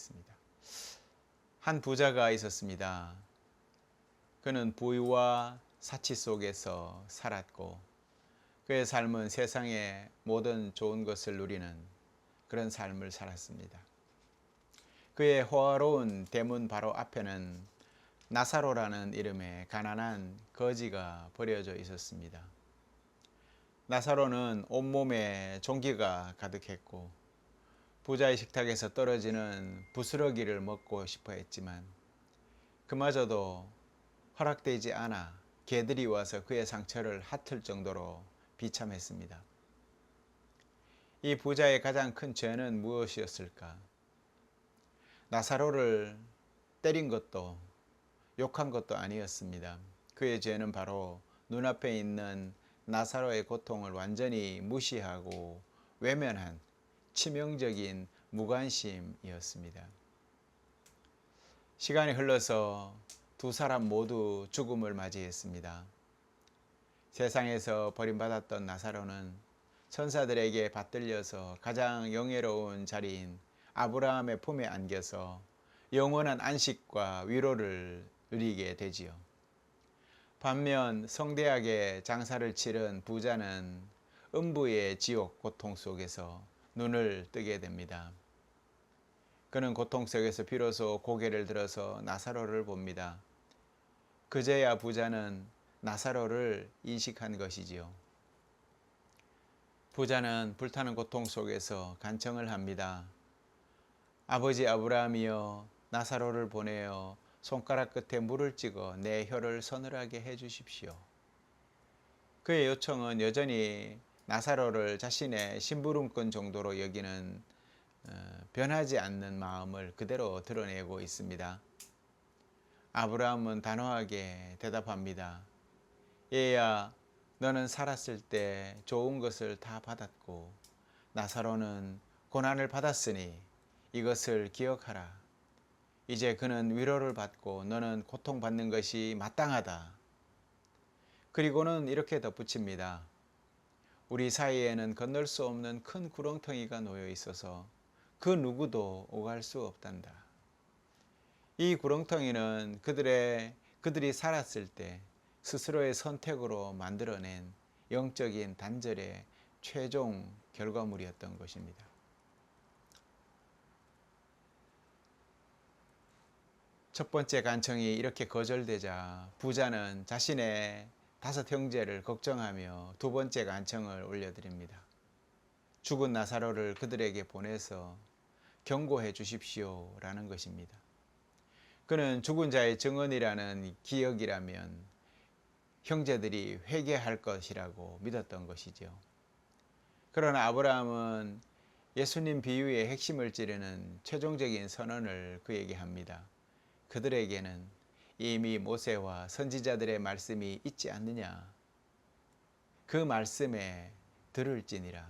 하겠습니다. 한 부자가 있었습니다. 그는 부유와 사치 속에서 살았고 그의 삶은 세상의 모든 좋은 것을 누리는 그런 삶을 살았습니다. 그의 호화로운 대문 바로 앞에는 나사로라는 이름의 가난한 거지가 버려져 있었습니다. 나사로는 온몸에 종기가 가득했고 부자의 식탁에서 떨어지는 부스러기를 먹고 싶어 했지만 그마저도 허락되지 않아 개들이 와서 그의 상처를 핥을 정도로 비참했습니다. 이 부자의 가장 큰 죄는 무엇이었을까? 나사로를 때린 것도 욕한 것도 아니었습니다. 그의 죄는 바로 눈앞에 있는 나사로의 고통을 완전히 무시하고 외면한 치명적인 무관심이었습니다. 시간이 흘러서 두 사람 모두 죽음을 맞이했습니다. 세상에서 버림받았던 나사로는 천사들에게 받들려서 가장 영예로운 자리인 아브라함의 품에 안겨서 영원한 안식과 위로를 누리게 되지요. 반면 성대하게 장사를 치른 부자는 음부의 지옥 고통 속에서 눈을 뜨게 됩니다. 그는 고통 속에서 비로소 고개를 들어서 나사로를 봅니다. 그제야 부자는 나사로를 인식한 것이지요. 부자는 불타는 고통 속에서 간청을 합니다. 아버지 아브라함이여, 나사로를 보내어 손가락 끝에 물을 찍어 내 혀를 서늘하게 해 주십시오. 그의 요청은 여전히 나사로를 자신의 심부름꾼 정도로 여기는 변하지 않는 마음을 그대로 드러내고 있습니다. 아브라함은 단호하게 대답합니다. 얘야, 너는 살았을 때 좋은 것을 다 받았고 나사로는 고난을 받았으니 이것을 기억하라. 이제 그는 위로를 받고 너는 고통받는 것이 마땅하다. 그리고는 이렇게 덧붙입니다. 우리 사이에는 건널 수 없는 큰 구렁텅이가 놓여 있어서 그 누구도 오갈 수 없단다. 이 구렁텅이는 그들이 살았을 때 스스로의 선택으로 만들어낸 영적인 단절의 최종 결과물이었던 것입니다. 첫 번째 간청이 이렇게 거절되자 부자는 자신의 5 형제를 걱정하며 두 번째 간청을 올려드립니다. 죽은 나사로를 그들에게 보내서 경고해 주십시오 라는 것입니다. 그는 죽은 자의 증언이라는 기억이라면 형제들이 회개할 것이라고 믿었던 것이죠. 그러나 아브라함은 예수님 비유의 핵심을 찌르는 최종적인 선언을 그에게 합니다. 그들에게는 이미 모세와 선지자들의 말씀이 있지 않느냐? 그 말씀에 들을지니라.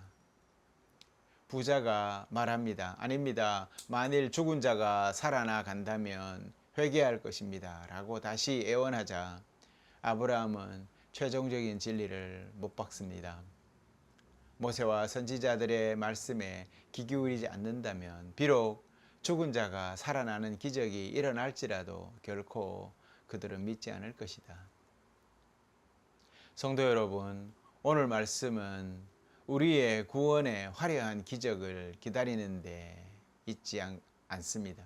부자가 말합니다. 아닙니다. 만일 죽은 자가 살아나 간다면 회개할 것입니다. 라고 다시 애원하자 아브라함은 최종적인 진리를 못 박습니다. 모세와 선지자들의 말씀에 귀 기울이지 않는다면 비록 죽은 자가 살아나는 기적이 일어날지라도 결코 그들은 믿지 않을 것이다. 성도 여러분, 오늘 말씀은 우리의 구원의 화려한 기적을 기다리는데 있지 않습니다.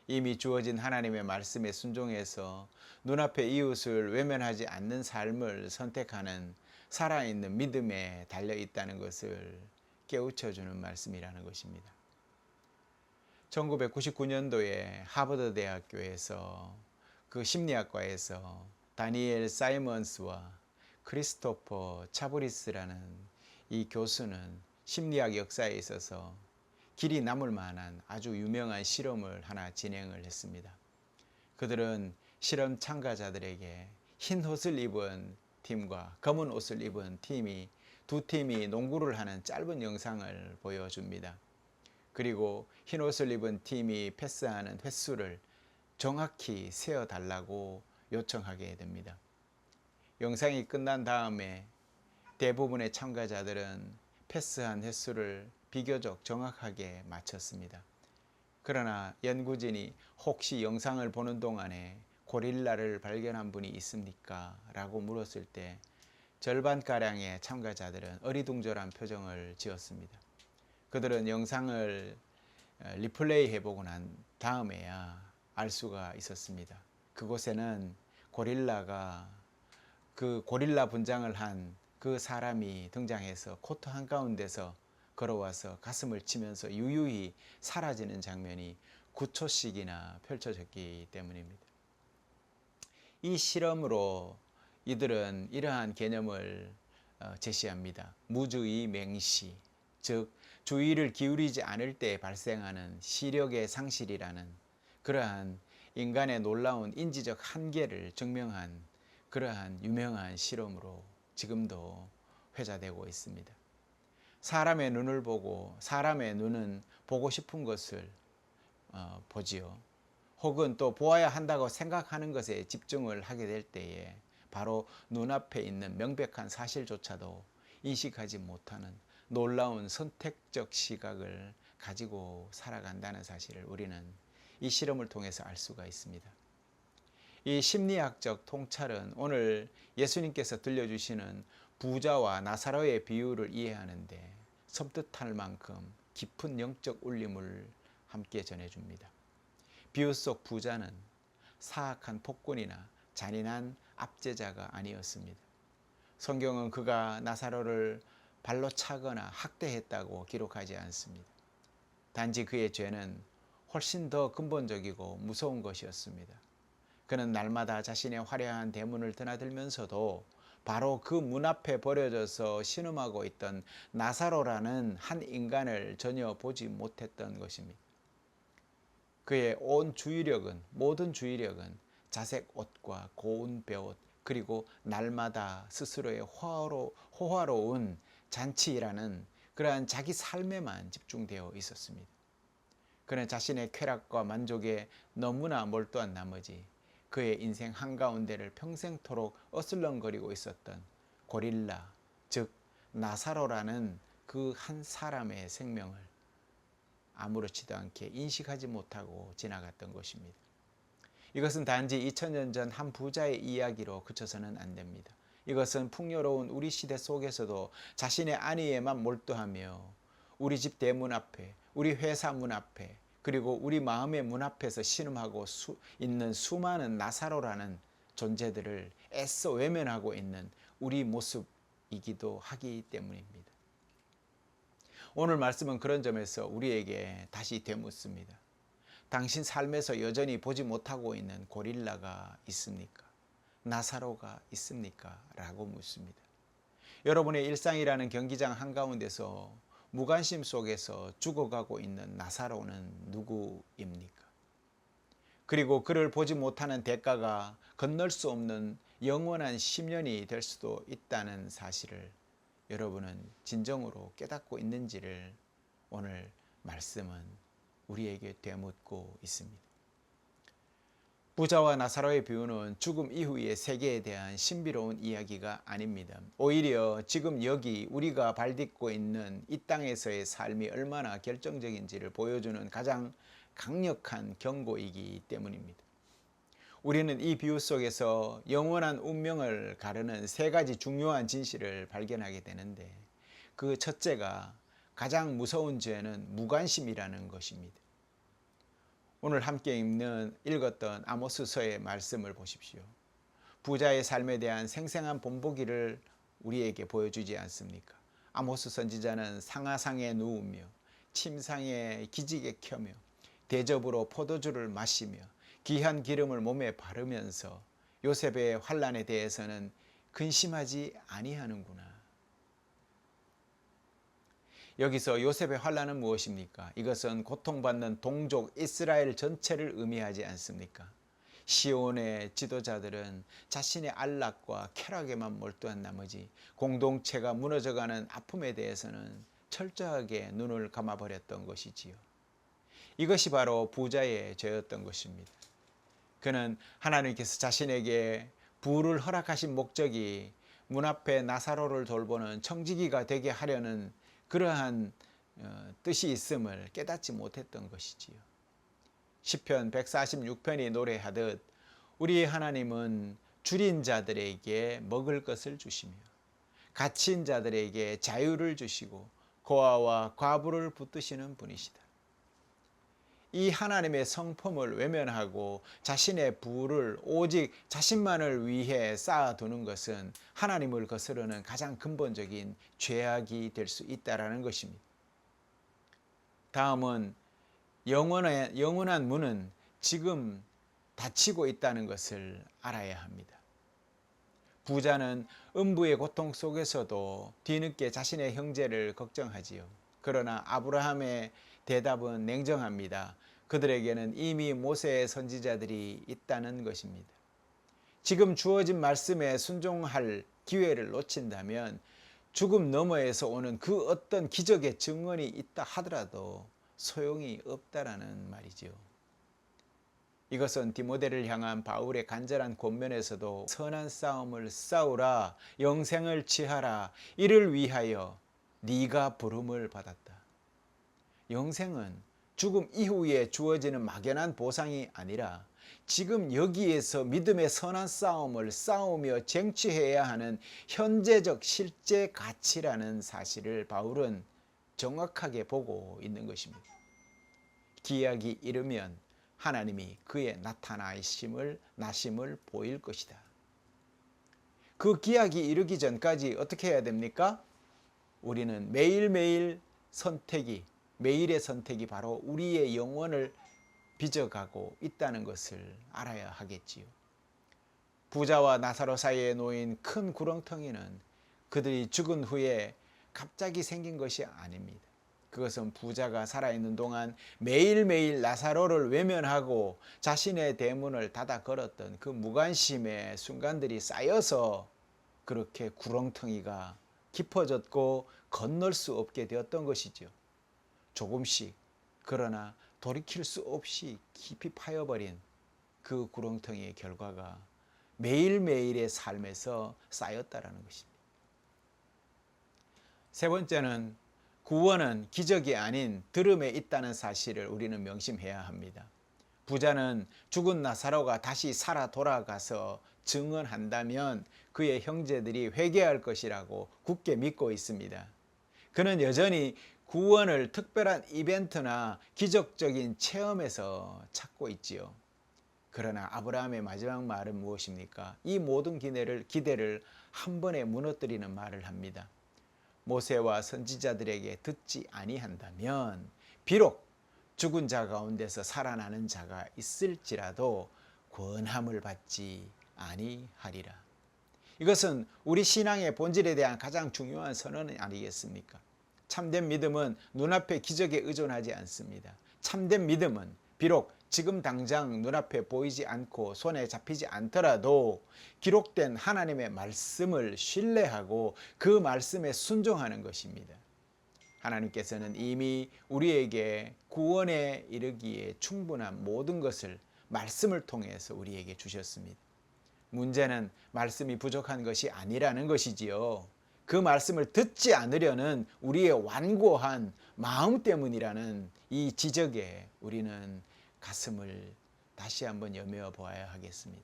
이미 주어진 하나님의 말씀에 순종해서 눈앞의 이웃을 외면하지 않는 삶을 선택하는 살아있는 믿음에 달려있다는 것을 깨우쳐주는 말씀이라는 것입니다. 1999년도에 하버드 대학교에서 그 심리학과에서 다니엘 사이먼스와 크리스토퍼 차브리스라는 이 교수는 심리학 역사에 있어서 길이 남을 만한 아주 유명한 실험을 하나 진행을 했습니다. 그들은 실험 참가자들에게 흰 옷을 입은 팀과 검은 옷을 입은 팀이 두 팀이 농구를 하는 짧은 영상을 보여줍니다. 그리고 흰 옷을 입은 팀이 패스하는 횟수를 정확히 세어달라고 요청하게 됩니다. 영상이 끝난 다음에 대부분의 참가자들은 패스한 횟수를 비교적 정확하게 맞췄습니다. 그러나 연구진이 혹시 영상을 보는 동안에 고릴라를 발견한 분이 있습니까? 라고 물었을 때 절반가량의 참가자들은 어리둥절한 표정을 지었습니다. 그들은 영상을 리플레이 해보고 난 다음에야 알 수가 있었습니다. 그곳에는 그 고릴라 분장을 한 그 사람이 등장해서 코트 한가운데서 걸어와서 가슴을 치면서 유유히 사라지는 장면이 9초씩이나 펼쳐졌기 때문입니다. 이 실험으로 이들은 이러한 개념을 제시합니다. 무주의 맹시, 즉 주의를 기울이지 않을 때 발생하는 시력의 상실이라는 그러한 인간의 놀라운 인지적 한계를 증명한 그러한 유명한 실험으로 지금도 회자되고 있습니다. 사람의 눈을 보고 사람의 눈은 보고 싶은 것을 보지요. 혹은 또 보아야 한다고 생각하는 것에 집중을 하게 될 때에 바로 눈앞에 있는 명백한 사실조차도 인식하지 못하는 놀라운 선택적 시각을 가지고 살아간다는 사실을 우리는 이 실험을 통해서 알 수가 있습니다. 이 심리학적 통찰은 오늘 예수님께서 들려주시는 부자와 나사로의 비유를 이해하는데 섬뜩할 만큼 깊은 영적 울림을 함께 전해줍니다. 비유 속 부자는 사악한 폭군이나 잔인한 압제자가 아니었습니다. 성경은 그가 나사로를 발로 차거나 학대했다고 기록하지 않습니다. 단지 그의 죄는 훨씬 더 근본적이고 무서운 것이었습니다. 그는 날마다 자신의 화려한 대문을 드나들면서도 바로 그 문 앞에 버려져서 신음하고 있던 나사로라는 한 인간을 전혀 보지 못했던 것입니다. 그의 모든 주의력은 자색 옷과 고운 베옷 그리고 날마다 스스로의 호화로운 잔치라는 그러한 자기 삶에만 집중되어 있었습니다. 그는 자신의 쾌락과 만족에 너무나 몰두한 나머지 그의 인생 한가운데를 평생토록 어슬렁거리고 있었던 고릴라, 즉 나사로라는 그 한 사람의 생명을 아무렇지도 않게 인식하지 못하고 지나갔던 것입니다. 이것은 단지 2000년 전 한 부자의 이야기로 그쳐서는 안 됩니다. 이것은 풍요로운 우리 시대 속에서도 자신의 안위에만 몰두하며 우리 집 대문 앞에, 우리 회사 문 앞에, 그리고 우리 마음의 문 앞에서 신음하고 있는 수많은 나사로라는 존재들을 애써 외면하고 있는 우리 모습이기도 하기 때문입니다. 오늘 말씀은 그런 점에서 우리에게 다시 되묻습니다. 당신 삶에서 여전히 보지 못하고 있는 고릴라가 있습니까? 나사로가 있습니까? 라고 묻습니다. 여러분의 일상이라는 경기장 한가운데서 무관심 속에서 죽어가고 있는 나사로는 누구입니까? 그리고 그를 보지 못하는 대가가 건널 수 없는 영원한 심연이 될 수도 있다는 사실을 여러분은 진정으로 깨닫고 있는지를 오늘 말씀은 우리에게 되묻고 있습니다. 부자와 나사로의 비유는 죽음 이후의 세계에 대한 신비로운 이야기가 아닙니다. 오히려 지금 여기 우리가 발딛고 있는 이 땅에서의 삶이 얼마나 결정적인지를 보여주는 가장 강력한 경고이기 때문입니다. 우리는 이 비유 속에서 영원한 운명을 가르는 세 가지 중요한 진실을 발견하게 되는데 그 첫째가 가장 무서운 죄는 무관심이라는 것입니다. 오늘 함께 읽었던 아모스서의 말씀을 보십시오. 부자의 삶에 대한 생생한 본보기를 우리에게 보여주지 않습니까? 아모스 선지자는 상하상에 누우며 침상에 기지개 켜며 대접으로 포도주를 마시며 귀한 기름을 몸에 바르면서 요셉의 환난에 대해서는 근심하지 아니하는구나. 여기서 요셉의 환난은 무엇입니까? 이것은 고통받는 동족 이스라엘 전체를 의미하지 않습니까? 시온의 지도자들은 자신의 안락과 쾌락에만 몰두한 나머지 공동체가 무너져가는 아픔에 대해서는 철저하게 눈을 감아버렸던 것이지요. 이것이 바로 부자의 죄였던 것입니다. 그는 하나님께서 자신에게 부를 허락하신 목적이 문 앞에 나사로를 돌보는 청지기가 되게 하려는 그러한 뜻이 있음을 깨닫지 못했던 것이지요. 시편 146편이 노래하듯 우리 하나님은 줄인 자들에게 먹을 것을 주시며 갇힌 자들에게 자유를 주시고 고아와 과부를 붙드시는 분이시다. 이 하나님의 성품을 외면하고 자신의 부를 오직 자신만을 위해 쌓아두는 것은 하나님을 거스르는 가장 근본적인 죄악이 될 수 있다는 것입니다. 다음은 영원한 문은 지금 닫히고 있다는 것을 알아야 합니다. 부자는 음부의 고통 속에서도 뒤늦게 자신의 형제를 걱정하지요. 그러나 아브라함의 대답은 냉정합니다. 그들에게는 이미 모세의 선지자들이 있다는 것입니다. 지금 주어진 말씀에 순종할 기회를 놓친다면 죽음 너머에서 오는 그 어떤 기적의 증언이 있다 하더라도 소용이 없다라는 말이죠. 이것은 디모데를 향한 바울의 간절한 권면에서도 선한 싸움을 싸우라, 영생을 취하라, 이를 위하여 네가 부름을 받았다. 영생은 죽음 이후에 주어지는 막연한 보상이 아니라 지금 여기에서 믿음의 선한 싸움을 싸우며 쟁취해야 하는 현재적 실제 가치라는 사실을 바울은 정확하게 보고 있는 것입니다. 기약이 이르면 하나님이 그의 나심을 보일 것이다. 그 기약이 이르기 전까지 어떻게 해야 됩니까? 우리는 매일의 선택이 바로 우리의 영혼을 빚어가고 있다는 것을 알아야 하겠지요. 부자와 나사로 사이에 놓인 큰 구렁텅이는 그들이 죽은 후에 갑자기 생긴 것이 아닙니다. 그것은 부자가 살아있는 동안 매일매일 나사로를 외면하고 자신의 대문을 닫아 걸었던 그 무관심의 순간들이 쌓여서 그렇게 구렁텅이가 깊어졌고 건널 수 없게 되었던 것이죠. 조금씩, 그러나 돌이킬 수 없이 깊이 파여버린 그 구렁텅이의 결과가 매일매일의 삶에서 쌓였다라는 것입니다. 세 번째는 구원은 기적이 아닌 들음에 있다는 사실을 우리는 명심해야 합니다. 부자는 죽은 나사로가 다시 살아 돌아가서 증언한다면 그의 형제들이 회개할 것이라고 굳게 믿고 있습니다. 그는 여전히 구원을 특별한 이벤트나 기적적인 체험에서 찾고 있지요. 그러나 아브라함의 마지막 말은 무엇입니까? 이 모든 기대를 한 번에 무너뜨리는 말을 합니다. 모세와 선지자들에게 듣지 아니한다면 비록 죽은 자 가운데서 살아나는 자가 있을지라도 권함을 받지 아니하리라. 이것은 우리 신앙의 본질에 대한 가장 중요한 선언이 아니겠습니까? 참된 믿음은 눈앞의 기적에 의존하지 않습니다. 참된 믿음은 비록 지금 당장 눈앞에 보이지 않고 손에 잡히지 않더라도 기록된 하나님의 말씀을 신뢰하고 그 말씀에 순종하는 것입니다. 하나님께서는 이미 우리에게 구원에 이르기에 충분한 모든 것을 말씀을 통해서 우리에게 주셨습니다. 문제는 말씀이 부족한 것이 아니라는 것이지요. 그 말씀을 듣지 않으려는 우리의 완고한 마음 때문이라는 이 지적에 우리는 가슴을 다시 한번 여며 보아야 하겠습니다.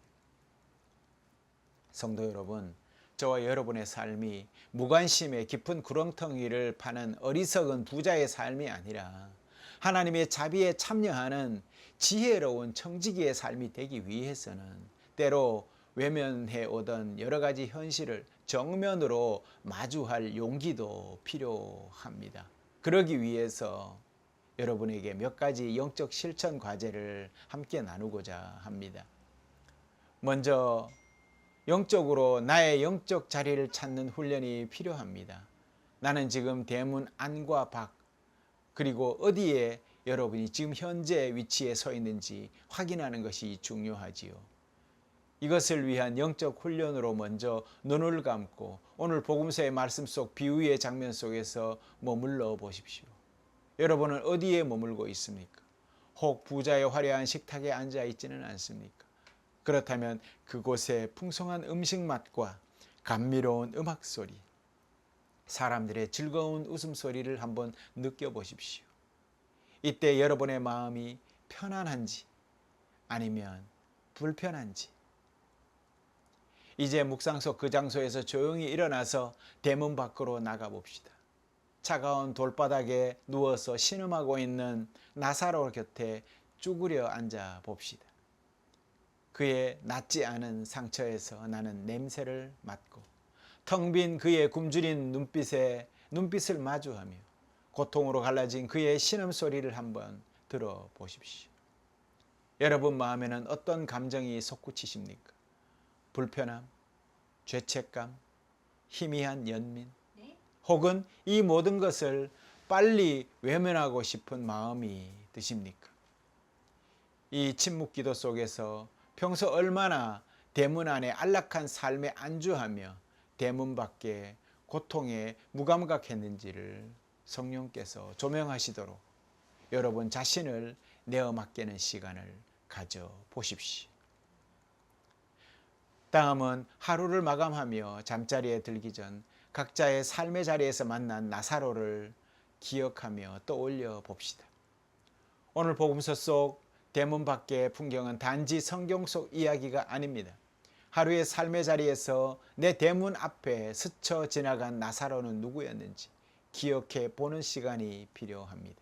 성도 여러분, 저와 여러분의 삶이 무관심의 깊은 구렁텅이를 파는 어리석은 부자의 삶이 아니라 하나님의 자비에 참여하는 지혜로운 청지기의 삶이 되기 위해서는 때로 외면해 오던 여러 가지 현실을 정면으로 마주할 용기도 필요합니다. 그러기 위해서 여러분에게 몇 가지 영적 실천 과제를 함께 나누고자 합니다. 먼저 영적으로 나의 영적 자리를 찾는 훈련이 필요합니다. 나는 지금 대문 안과 밖 그리고 어디에 여러분이 지금 현재 위치에 서 있는지 확인하는 것이 중요하지요. 이것을 위한 영적 훈련으로 먼저 눈을 감고 오늘 복음서의 말씀 속 비유의 장면 속에서 머물러 보십시오. 여러분은 어디에 머물고 있습니까? 혹 부자의 화려한 식탁에 앉아 있지는 않습니까? 그렇다면 그곳에 풍성한 음식 맛과 감미로운 음악 소리, 사람들의 즐거운 웃음소리를 한번 느껴보십시오. 이때 여러분의 마음이 편안한지 아니면 불편한지. 이제 묵상 속 그 장소에서 조용히 일어나서 대문 밖으로 나가봅시다. 차가운 돌바닥에 누워서 신음하고 있는 나사로 곁에 쭈그려 앉아 봅시다. 그의 낫지 않은 상처에서 나는 냄새를 맡고 텅 빈 그의 굶주린 눈빛을 마주하며 고통으로 갈라진 그의 신음소리를 한번 들어보십시오. 여러분 마음에는 어떤 감정이 솟구치십니까? 불편함, 죄책감, 희미한 연민, 혹은 이 모든 것을 빨리 외면하고 싶은 마음이 드십니까? 이 침묵 기도 속에서 평소 얼마나 대문 안에 안락한 삶에 안주하며 대문 밖에 고통에 무감각했는지를 성령께서 조명하시도록 여러분 자신을 내어 맡기는 시간을 가져보십시오. 다음은 하루를 마감하며 잠자리에 들기 전 각자의 삶의 자리에서 만난 나사로를 기억하며 떠올려 봅시다. 오늘 복음서 속 대문 밖의 풍경은 단지 성경 속 이야기가 아닙니다. 하루의 삶의 자리에서 내 대문 앞에 스쳐 지나간 나사로는 누구였는지 기억해 보는 시간이 필요합니다.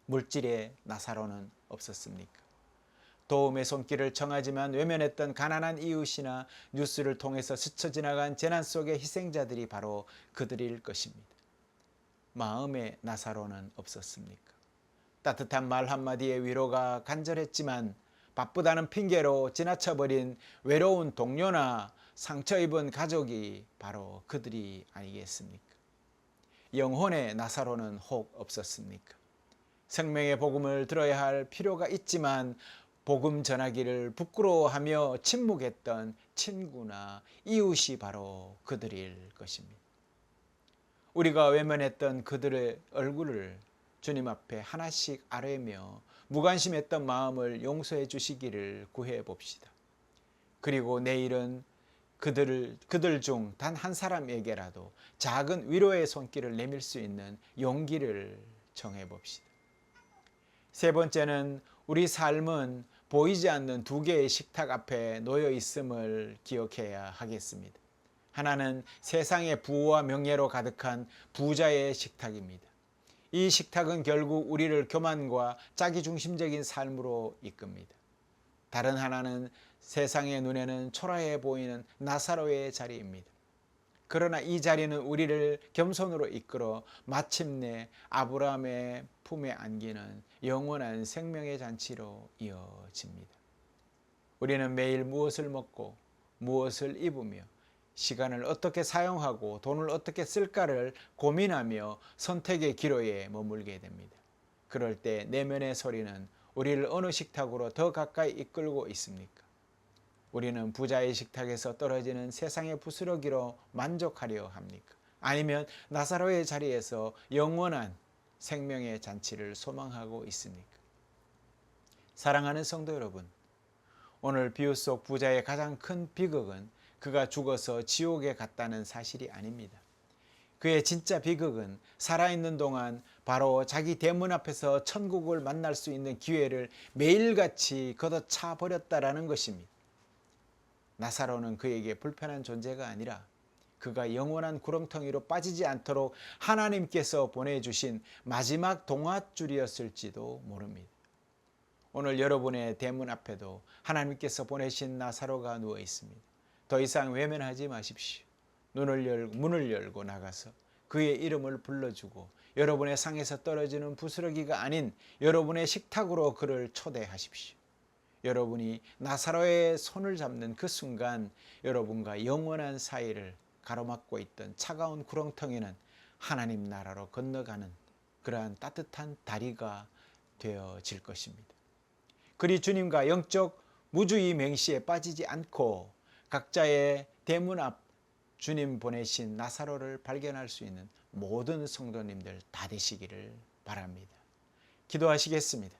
물질의 나사로는 없었습니까? 도움의 손길을 청하지만 외면했던 가난한 이웃이나 뉴스를 통해서 스쳐 지나간 재난 속의 희생자들이 바로 그들일 것입니다. 마음의 나사로는 없었습니까? 따뜻한 말 한마디의 위로가 간절했지만 바쁘다는 핑계로 지나쳐버린 외로운 동료나 상처 입은 가족이 바로 그들이 아니겠습니까? 영혼의 나사로는 혹 없었습니까? 생명의 복음을 들어야 할 필요가 있지만 복음 전하기를 부끄러워하며 침묵했던 친구나 이웃이 바로 그들일 것입니다. 우리가 외면했던 그들의 얼굴을 주님 앞에 하나씩 아뢰며 무관심했던 마음을 용서해 주시기를 구해 봅시다. 그리고 내일은 그들 중 단 한 사람에게라도 작은 위로의 손길을 내밀 수 있는 용기를 정해 봅시다. 세 번째는 우리 삶은 보이지 않는 두 개의 식탁 앞에 놓여 있음을 기억해야 하겠습니다. 하나는 세상의 부와 명예로 가득한 부자의 식탁입니다. 이 식탁은 결국 우리를 교만과 자기중심적인 삶으로 이끕니다. 다른 하나는 세상의 눈에는 초라해 보이는 나사로의 자리입니다. 그러나 이 자리는 우리를 겸손으로 이끌어 마침내 아브라함의 품에 안기는 영원한 생명의 잔치로 이어집니다. 우리는 매일 무엇을 먹고 무엇을 입으며 시간을 어떻게 사용하고 돈을 어떻게 쓸까를 고민하며 선택의 기로에 머물게 됩니다. 그럴 때 내면의 소리는 우리를 어느 식탁으로 더 가까이 이끌고 있습니까? 우리는 부자의 식탁에서 떨어지는 세상의 부스러기로 만족하려 합니까? 아니면 나사로의 자리에서 영원한 생명의 잔치를 소망하고 있습니까? 사랑하는 성도 여러분, 오늘 비유 속 부자의 가장 큰 비극은 그가 죽어서 지옥에 갔다는 사실이 아닙니다. 그의 진짜 비극은 살아있는 동안 바로 자기 대문 앞에서 천국을 만날 수 있는 기회를 매일같이 걷어차 버렸다라는 것입니다. 나사로는 그에게 불편한 존재가 아니라 그가 영원한 구렁텅이로 빠지지 않도록 하나님께서 보내주신 마지막 동아줄이었을지도 모릅니다. 오늘 여러분의 대문 앞에도 하나님께서 보내신 나사로가 누워 있습니다. 더 이상 외면하지 마십시오. 문을 열고 나가서 그의 이름을 불러주고 여러분의 상에서 떨어지는 부스러기가 아닌 여러분의 식탁으로 그를 초대하십시오. 여러분이 나사로의 손을 잡는 그 순간 여러분과 영원한 사이를 가로막고 있던 차가운 구렁텅이는 하나님 나라로 건너가는 그러한 따뜻한 다리가 되어질 것입니다. 그리 주님과 영적 무주의 맹시에 빠지지 않고 각자의 대문 앞 주님 보내신 나사로를 발견할 수 있는 모든 성도님들 다 되시기를 바랍니다. 기도하시겠습니다.